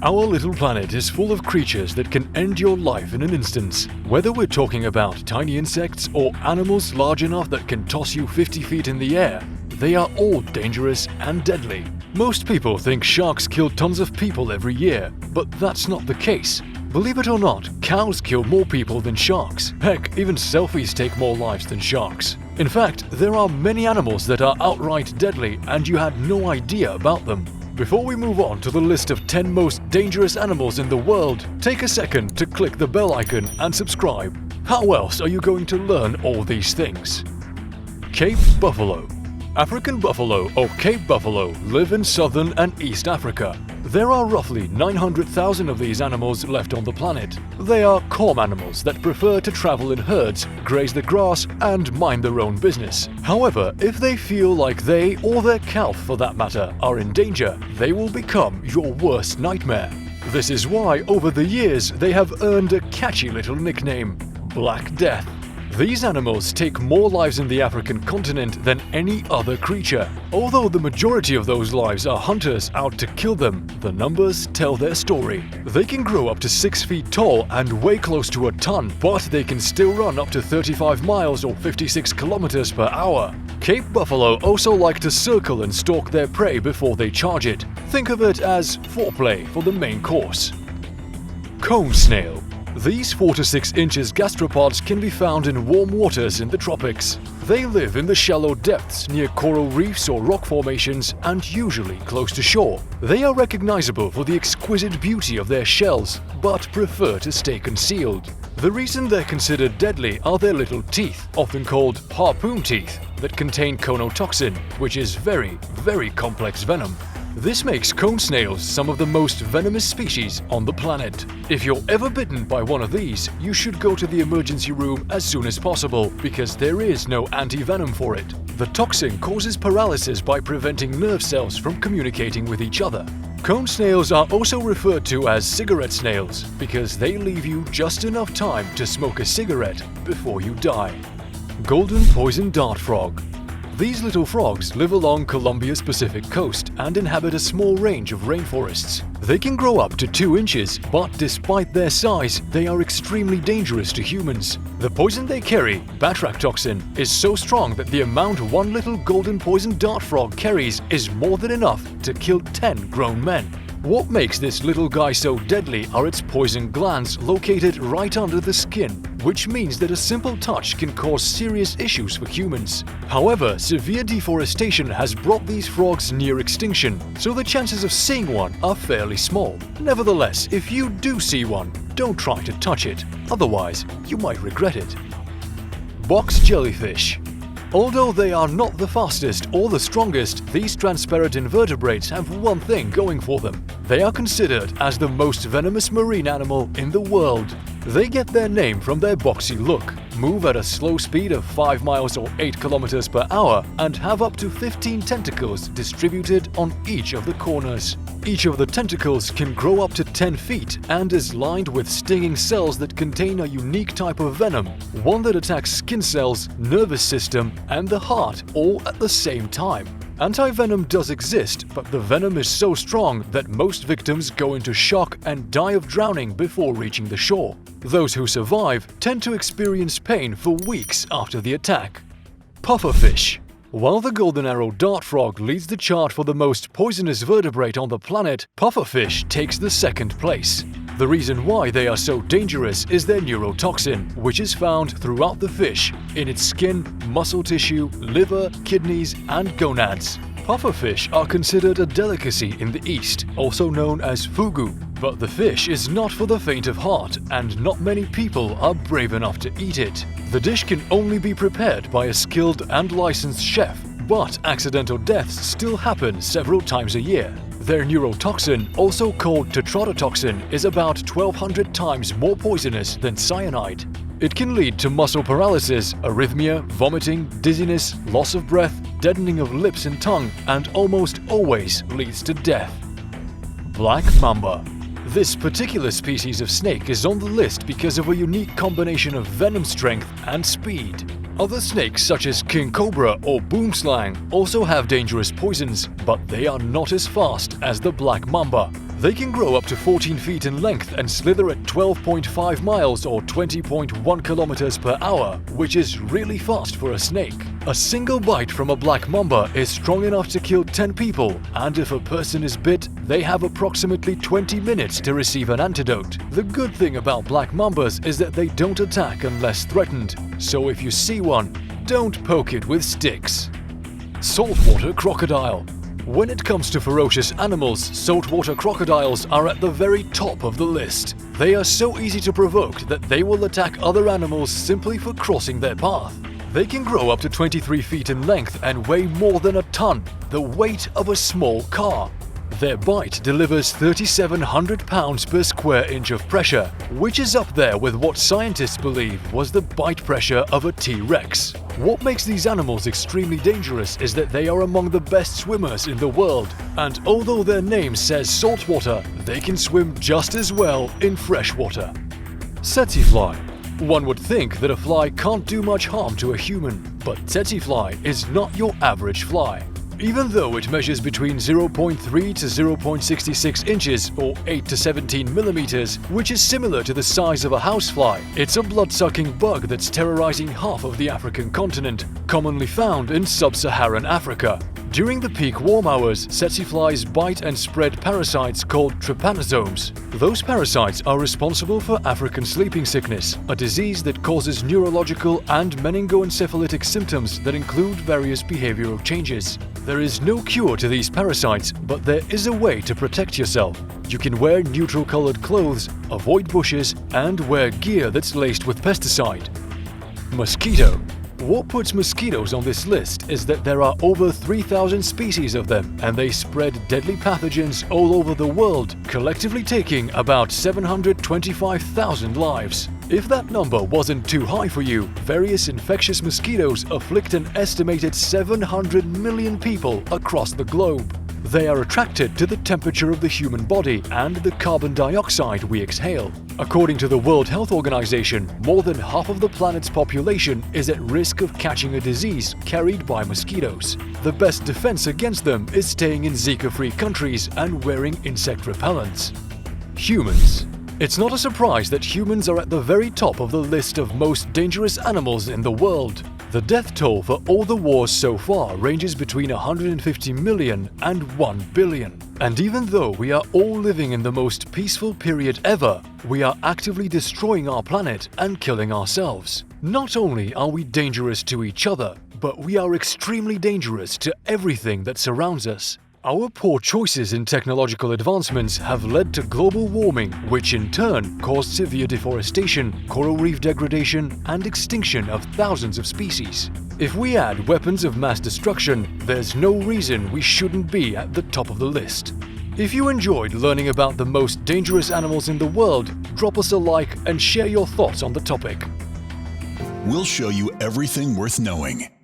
Our little planet is full of creatures that can end your life in an instant. Whether we're talking about tiny insects or animals large enough that can toss you 50 feet in the air, they are all dangerous and deadly. Most people think sharks kill tons of people every year, but that's not the case. Believe it or not, cows kill more people than sharks. Heck, even selfies take more lives than sharks. In fact, there are many animals that are outright deadly and you had no idea about them. Before we move on to the list of 10 most dangerous animals in the world, take a second to click the bell icon and subscribe. How else are you going to learn all these things? Cape buffalo. African buffalo or Cape buffalo live in southern and East Africa. There are roughly 900,000 of these animals left on the planet. They are calm animals that prefer to travel in herds, graze the grass, and mind their own business. However, if they feel like they, or their calf for that matter, are in danger, they will become your worst nightmare. This is why, over the years, they have earned a catchy little nickname, Black Death. These animals take more lives in the African continent than any other creature. Although the majority of those lives are hunters out to kill them, the numbers tell their story. They can grow up to 6 feet tall and weigh close to a ton, but they can still run up to 35 miles or 56 kilometers per hour. Cape buffalo also like to circle and stalk their prey before they charge it. Think of it as foreplay for the main course. Cone snail. These 4 to 6 inches gastropods can be found in warm waters in the tropics. They live in the shallow depths near coral reefs or rock formations and usually close to shore. They are recognizable for the exquisite beauty of their shells, but prefer to stay concealed. The reason they're considered deadly are their little teeth, often called harpoon teeth, that contain conotoxin, which is very, very complex venom. This makes cone snails some of the most venomous species on the planet. If you're ever bitten by one of these, you should go to the emergency room as soon as possible because there is no anti-venom for it. The toxin causes paralysis by preventing nerve cells from communicating with each other. Cone snails are also referred to as cigarette snails because they leave you just enough time to smoke a cigarette before you die. Golden poison dart frog. These little frogs live along Colombia's Pacific coast and inhabit a small range of rainforests. They can grow up to 2 inches, but despite their size, they are extremely dangerous to humans. The poison they carry, batrachotoxin, is so strong that the amount one little golden poison dart frog carries is more than enough to kill 10 grown men. What makes this little guy so deadly are its poison glands located right under the skin, which means that a simple touch can cause serious issues for humans. However, severe deforestation has brought these frogs near extinction, so the chances of seeing one are fairly small. Nevertheless, if you do see one, don't try to touch it, otherwise you might regret it. Box jellyfish. Although they are not the fastest or the strongest, these transparent invertebrates have one thing going for them. They are considered as the most venomous marine animal in the world. They get their name from their boxy look, move at a slow speed of 5 miles or 8 kilometers per hour, and have up to 15 tentacles distributed on each of the corners. Each of the tentacles can grow up to 10 feet and is lined with stinging cells that contain a unique type of venom, one that attacks skin cells, nervous system, and the heart all at the same time. Anti-venom does exist, but the venom is so strong that most victims go into shock and die of drowning before reaching the shore. Those who survive tend to experience pain for weeks after the attack. Pufferfish. While the golden arrow dart frog leads the chart for the most poisonous vertebrate on the planet, pufferfish takes the second place. The reason why they are so dangerous is their neurotoxin, which is found throughout the fish, in its skin, muscle tissue, liver, kidneys, and gonads. Pufferfish are considered a delicacy in the East, also known as fugu, but the fish is not for the faint of heart and not many people are brave enough to eat it. The dish can only be prepared by a skilled and licensed chef, but accidental deaths still happen several times a year. Their neurotoxin, also called tetrodotoxin, is about 1,200 times more poisonous than cyanide. It can lead to muscle paralysis, arrhythmia, vomiting, dizziness, loss of breath, deadening of lips and tongue, and almost always leads to death. Black mamba. This particular species of snake is on the list because of a unique combination of venom strength and speed. Other snakes such as king cobra or boomslang also have dangerous poisons, but they are not as fast as the black mamba. They can grow up to 14 feet in length and slither at 12.5 miles or 20.1 kilometers per hour, which is really fast for a snake. A single bite from a black mamba is strong enough to kill 10 people, and if a person is bit, they have approximately 20 minutes to receive an antidote. The good thing about black mambas is that they don't attack unless threatened, so if you see one, don't poke it with sticks. Saltwater crocodile. When it comes to ferocious animals, saltwater crocodiles are at the very top of the list. They are so easy to provoke that they will attack other animals simply for crossing their path. They can grow up to 23 feet in length and weigh more than a ton, the weight of a small car. Their bite delivers 3,700 pounds per square inch of pressure, which is up there with what scientists believe was the bite pressure of a T-Rex. What makes these animals extremely dangerous is that they are among the best swimmers in the world, and although their name says saltwater, they can swim just as well in freshwater. Tsetse fly. One would think that a fly can't do much harm to a human, but tsetse fly is not your average fly. Even though it measures between 0.3 to 0.66 inches or 8 to 17 millimeters, which is similar to the size of a housefly, it's a blood-sucking bug that's terrorizing half of the African continent, commonly found in sub-Saharan Africa. During the peak warm hours, tsetse flies bite and spread parasites called trypanosomes. Those parasites are responsible for African sleeping sickness, a disease that causes neurological and meningoencephalitic symptoms that include various behavioral changes. There is no cure to these parasites, but there is a way to protect yourself. You can wear neutral-colored clothes, avoid bushes, and wear gear that's laced with pesticide. Mosquito. What puts mosquitoes on this list is that there are over 3,000 species of them, and they spread deadly pathogens all over the world, collectively taking about 725,000 lives. If that number wasn't too high for you, various infectious mosquitoes afflict an estimated 700 million people across the globe. They are attracted to the temperature of the human body and the carbon dioxide we exhale. According to the World Health Organization, more than half of the planet's population is at risk of catching a disease carried by mosquitoes. The best defense against them is staying in Zika-free countries and wearing insect repellents. Humans. It's not a surprise that humans are at the very top of the list of most dangerous animals in the world. The death toll for all the wars so far ranges between 150 million and 1 billion. And even though we are all living in the most peaceful period ever, we are actively destroying our planet and killing ourselves. Not only are we dangerous to each other, but we are extremely dangerous to everything that surrounds us. Our poor choices in technological advancements have led to global warming, which in turn caused severe deforestation, coral reef degradation, and extinction of thousands of species. If we add weapons of mass destruction, there's no reason we shouldn't be at the top of the list. If you enjoyed learning about the most dangerous animals in the world, drop us a like and share your thoughts on the topic. We'll show you everything worth knowing.